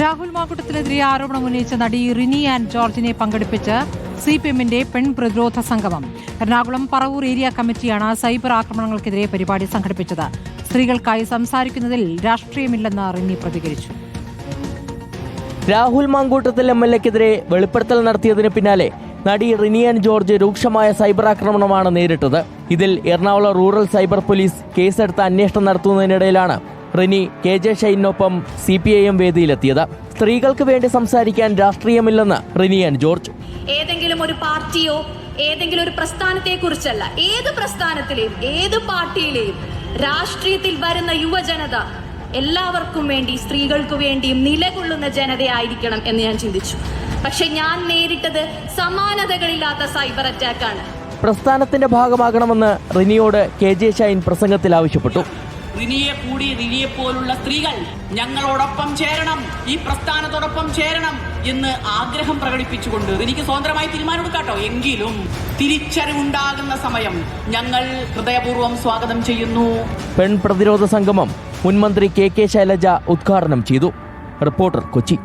രാഹുൽ മാങ്കൂട്ടത്തിനെതിരെ ആരോപണം ഉന്നയിച്ച നടി റിനി ആൻഡ് ജോർജിനെ പങ്കെടുപ്പിച്ച് സിപിഎമ്മിന്റെ പെൺപ്രതിരോധ സംഗമം. എറണാകുളം പറവൂർ ഏരിയ കമ്മിറ്റിയാണ് സൈബർ ആക്രമണങ്ങൾക്കെതിരെ പരിപാടി സംഘടിപ്പിച്ചത്. സ്ത്രീകൾക്കായി സംസാരിക്കുന്നതിൽ രാഷ്ട്രീയമില്ലെന്ന് റിനി പ്രതികരിച്ചു. രാഹുൽ മാങ്കൂട്ടത്തിൽ MLA-ക്കെതിരെ വെളിപ്പെടുത്തൽ നടത്തിയതിന് പിന്നാലെ നടി റിനി ആൻഡ് ജോർജ് രൂക്ഷമായ സൈബർ ആക്രമണമാണ് നേരിട്ടത്. ഇതിൽ എറണാകുളം റൂറൽ സൈബർ പോലീസ് കേസെടുത്ത് അന്വേഷണം നടത്തുന്നതിനിടയിലാണ് റിനി KJ ഷൈനൊപ്പം CPIM വേദിയിലെത്തിയത്. സ്ത്രീകൾക്ക് വേണ്ടി സംസാരിക്കാൻ രാഷ്ട്രീയമില്ലെന്ന് റിനി ആൻഡ് ജോർജ്. ഏതെങ്കിലും ഒരു പാർട്ടിയോ ഏതെങ്കിലും ഒരു പ്രസ്ഥാനത്തെ കുറിച്ചല്ല, ഏത് പ്രസ്ഥാനത്തിലെയും ഏത് പാർട്ടിയിലെയും രാഷ്ട്രീയത്തിൽ വരുന്ന യുവജനത എല്ലാവർക്കും വേണ്ടി, സ്ത്രീകൾക്ക് വേണ്ടിയും നിലകൊള്ളുന്ന ജനതയായിരിക്കണം എന്ന് ഞാൻ ചിന്തിച്ചു. പക്ഷെ ഞാൻ നേരിട്ടത് സമാനതകളില്ലാത്ത സൈബർ അറ്റാക്കാണ്. പ്രസ്ഥാനത്തിന്റെ ഭാഗമാകണമെന്ന് റിനിയോട് KJ ഷൈൻ പ്രസംഗത്തിൽ ആവശ്യപ്പെട്ടു. റിനിയെ പോലുള്ള സ്ത്രീകൾ ഞങ്ങളോടൊപ്പം ചേരണം, ഈ പ്രസ്ഥാനത്തോടൊപ്പം ചേരണം എന്ന് ആഗ്രഹം പ്രകടിപ്പിച്ചുകൊണ്ട് എനിക്ക് സ്വതന്ത്രമായി തീരുമാനമെടുക്കാട്ടോ. എങ്കിലും തിരിച്ചറിവുണ്ടാകുന്ന സമയം ഞങ്ങൾ ഹൃദയപൂർവ്വം സ്വാഗതം ചെയ്യുന്നു. പെൺപ്രതിരോധ സംഗമം മുൻമന്ത്രി KK ശൈലജ ഉദ്ഘാടനം ചെയ്തു. റിപ്പോർട്ടർ, കൊച്ചി.